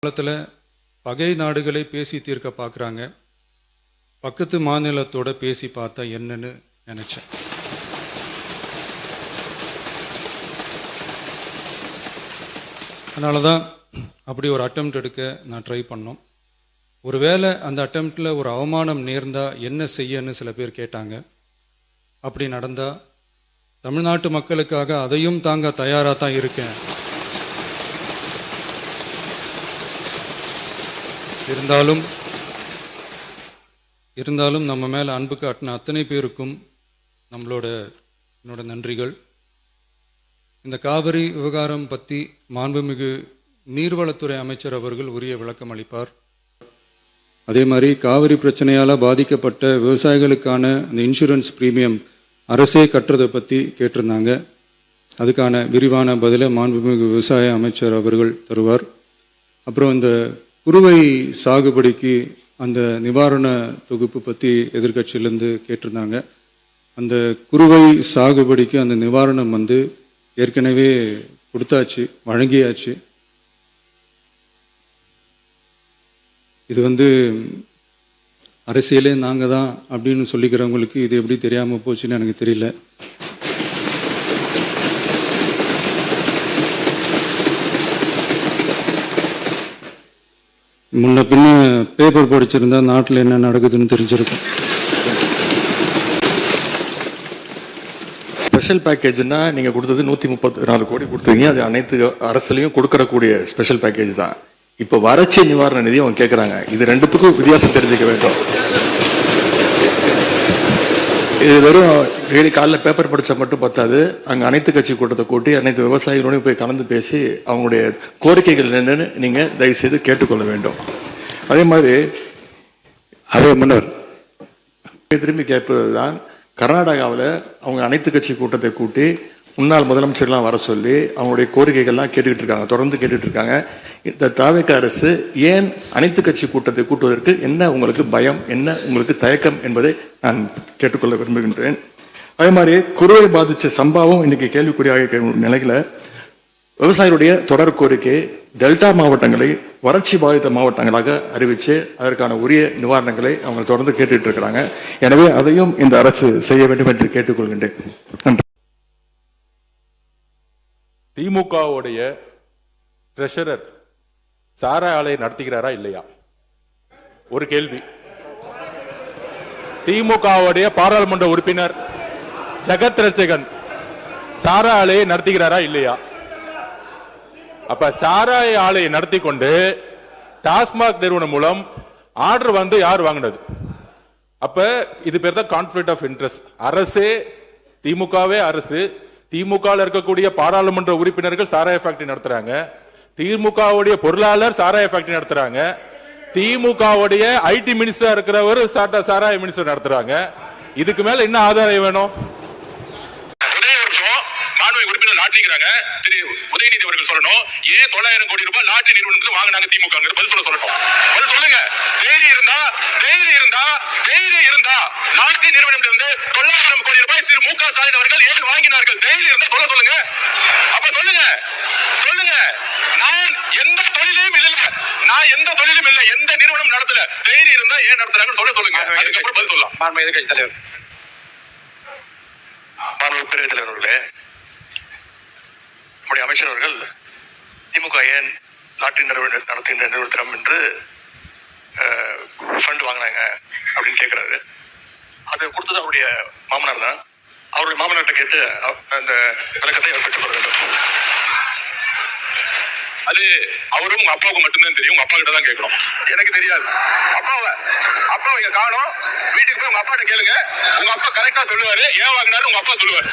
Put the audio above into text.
காலத்தில் பகை நாடுகளை பேசி தீர்க்க பார்க்குறாங்க. பக்கத்து மாநிலத்தோட பேசி பார்த்தா என்னன்னு நினச்சேன். அதனால தான் அப்படி ஒரு அட்டெம்ப்ட் எடுக்க நான் ட்ரை பண்ணோம். ஒருவேளை அந்த அட்டெம்ப்டில் ஒரு அவமானம் நேர்ந்தால் என்ன செய்யன்னு சில பேர் கேட்டாங்க. அப்படி நடந்தால் தமிழ்நாட்டு மக்களுக்காக அதையும் தாங்க தயாராக தான் இருக்கேன். இருந்தாலும் நம்ம மேலே அன்பு காட்டின அத்தனை பேருக்கும் என்னோட நன்றிகள். இந்த காவிரி விவகாரம் பற்றி மாண்புமிகு நீர்வளத்துறை அமைச்சர் அவர்கள் உரிய விளக்கம் அளிப்பார். அதே மாதிரி காவிரி பிரச்சனையால் பாதிக்கப்பட்ட விவசாயிகளுக்கான அந்த இன்சூரன்ஸ் பிரீமியம் அரசே கட்டுறதை பற்றி கேட்டிருந்தாங்க. அதுக்கான விரிவான பதிலை மாண்புமிகு விவசாய அமைச்சர் அவர்கள் தருவார். அப்புறம் இந்த குறுவை சாகுபடிக்கு அந்த நிவாரண தொகுப்பு பற்றி எதிர்கட்சியிலேருந்து கேட்டிருந்தாங்க. அந்த குறுவை சாகுபடிக்கு அந்த நிவாரணம் ஏற்கனவே கொடுத்தாச்சு, வழங்கியாச்சு. இது அரசியலே நாங்கள் தான் அப்படின்னு சொல்லிக்கிறவங்களுக்கு இது எப்படி தெரியாமல் போச்சுன்னு எனக்கு தெரியல. முன்ன பின்ன பேப்பர் படிச்சிருந்தா நாட்டில் என்ன நடக்குதுன்னு தெரிஞ்சிருக்கும். ஸ்பெஷல் பேக்கேஜ்னா நீங்கள் கொடுத்தது 134 கோடி கொடுத்துருங்க. அது அனைத்து அரசுலையும் கொடுக்கறக்கூடிய ஸ்பெஷல் பேக்கேஜ் தான். இப்போ வறட்சி நிவாரண நிதி அவங்க கேட்குறாங்க. இது ரெண்டுத்துக்கும் வித்தியாசம் தெரிஞ்சுக்க வேண்டும். இது வெறும் காலைல பேப்பர் படித்தா மட்டும் பத்தாது. அங்கே அனைத்து கட்சி கூட்டத்தை கூட்டி அனைத்து விவசாயிகளோடையும் போய் கலந்து பேசி அவங்களுடைய கோரிக்கைகள் என்னன்னு நீங்கள் தயவுசெய்து கேட்டுக்கொள்ள வேண்டும். அதே மாதிரி முன்னர் திரும்பி கேட்பது தான், கர்நாடகாவில் அவங்க அனைத்து கட்சி கூட்டத்தை கூட்டி முன்னாள் முதலமைச்சர்லாம் வர சொல்லி அவங்களுடைய கோரிக்கைகள்லாம் கேட்டுக்கிட்டு இருக்காங்க, தொடர்ந்து கேட்டுட்டு இருக்காங்க. இந்த தாவேக அரசு ஏன் அனைத்து கட்சி கூட்டத்தை கூட்டுவதற்கு என்ன உங்களுக்கு பயம், என்ன உங்களுக்கு தயக்கம் என்பதை நான் கேட்டுக்கொள்ள விரும்புகின்றேன். அதே மாதிரி குறுவை பாதித்த சம்பவம் இன்னைக்கு கேள்விக்குறியாக நிலையில விவசாயிகளுடைய தொடர் கோரிக்கை டெல்டா மாவட்டங்களை வறட்சி பாதித்த மாவட்டங்களாக அறிவித்து அதற்கான உரிய நிவாரணங்களை அவங்க தொடர்ந்து கேட்டுட்டு இருக்கிறாங்க. எனவே அதையும் இந்த அரசு செய்ய வேண்டும் என்று கேட்டுக்கொள்கின்றேன். நன்றி. திமுகவுடைய ட்ரெஷரர் சாராய ஆலையை நடத்துகிறாரா இல்லையா? ஒரு கேள்வி. திமுகவுடைய பாராளுமன்ற உறுப்பினர் ஜெகத் ரட்சகன் சாராய ஆலையை நடத்துகிறாரா இல்லையா? அப்ப சாராய ஆலையை நடத்தி கொண்டு டாஸ்மாக் நிறுவனம் மூலம் ஆர்டர் யார் வாங்கினது? அப்ப இது பேர் தான் கான்ஃபிளிக்ட் ஆஃப் இன்ட்ரெஸ்ட். அரசே, திமுகவே அரசு, திமுக இருக்கக்கூடிய பாராளுமன்ற உறுப்பினர்கள் சாராய ஃபேக்டரி நடத்துறாங்க, திமுகவுடைய பொருளாளர் சாராய ஃபேக்டரி நடத்துறாங்க, திமுகவுடைய ஐடி மினிஸ்டர் இருக்கிறவர் சாராய மினிஸ்டர் நடத்துறாங்க. இதுக்கு மேல என்ன ஆதாரம் வேணும்? உதயநிதி அவர்கள் சொல்லணும், ஏன் 900 கோடி ரூபாய் லாட்டரி நிறுவனத்துக்கு வாங்கினாங்க திமுக? பதில் சொல்லட்டும். பதில் சொல்லுங்க. தைரியம் இருந்தா லாட்டரி நிறுவனம் 900 கோடி ரூபாய் திரு மு க ஸ்டாலின் அவர்கள் ஏன் வாங்கினார்கள்? தைரியம் இருந்தா சொல்லுங்க. அப்ப சொல்லுங்க. நான் எந்த தொழிலையும் இல்லை, எந்த நிறுவனம் நடத்தல. தைரியம் இருந்தா ஏன் நடத்துறாங்கன்னு சொல்லுங்க. அதுக்கப்புறம் பதில் சொல்லலாம். மாண்புமிகு எதிர்க்கட்சி தலைவர், மாண்புமிகு பேரவைத் தலைவர் அவர்களே, நம்முடைய அமைச்சர் அவர்கள் திமுக ஏன் லாட்டரி நடத்துகின்ற நிறுவனம் என்று ஃபண்ட் வாங்கினாங்க அப்படின்னு கேட்கிறாரு. அது கொடுத்தது அவருடைய மாமனார் தான். அவருடைய மாமனார்கிட்ட கேட்டு அந்த விளக்கத்தை அவர் பெற்றுக்கொள்ள வேண்டும். அது அவரும் உங்க அப்பாவுக்கு மட்டும்தான் தெரியும். உங்க அப்பா கிட்ட தான் கேட்கணும். எனக்கு தெரியாது. அப்பாவை காணோம். வீட்டுக்கு போய் உங்க அப்பாட்ட கேளுங்க. உங்க அப்பா கரெக்டா சொல்லுவாரு. ஏன் வாங்கினாரு உங்க அப்பா சொல்லுவாரு.